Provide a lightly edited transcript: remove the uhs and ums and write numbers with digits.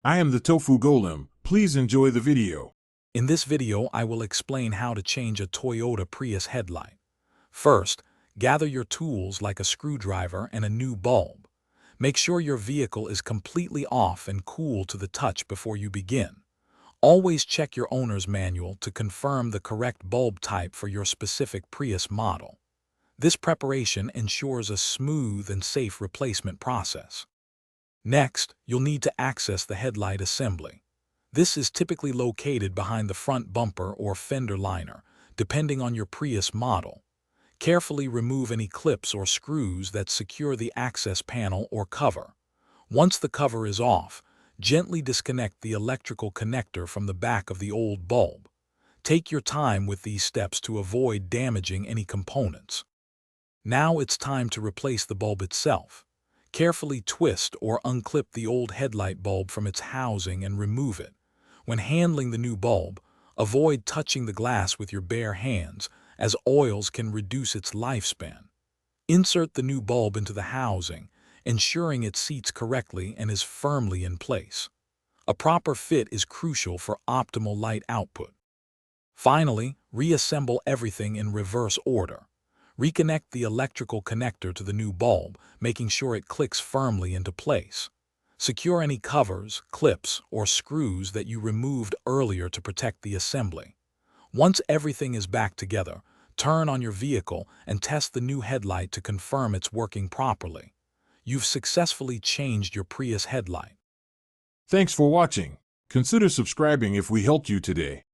I am the Tofu Golem. Please enjoy the video. In this video, I will explain how to change a Toyota Prius headlight. First, gather your tools like a screwdriver and a new bulb. Make sure your vehicle is completely off and cool to the touch before you begin. Always check your owner's manual to confirm the correct bulb type for your specific Prius model. This preparation ensures a smooth and safe replacement process. Next, you'll need to access the headlight assembly. This is typically located behind the front bumper or fender liner, depending on your Prius model. Carefully remove any clips or screws that secure the access panel or cover. Once the cover is off, gently disconnect the electrical connector from the back of the old bulb. Take your time with these steps to avoid damaging any components. Now it's time to replace the bulb itself. Carefully twist or unclip the old headlight bulb from its housing and remove it. When handling the new bulb, avoid touching the glass with your bare hands, as oils can reduce its lifespan. Insert the new bulb into the housing, ensuring it seats correctly and is firmly in place. A proper fit is crucial for optimal light output. Finally, reassemble everything in reverse order. Reconnect the electrical connector to the new bulb, making sure it clicks firmly into place. Secure any covers, clips, or screws that you removed earlier to protect the assembly. Once everything is back together, turn on your vehicle and test the new headlight to confirm it's working properly. You've successfully changed your Prius headlight. Thanks for watching. Consider subscribing if we helped you today.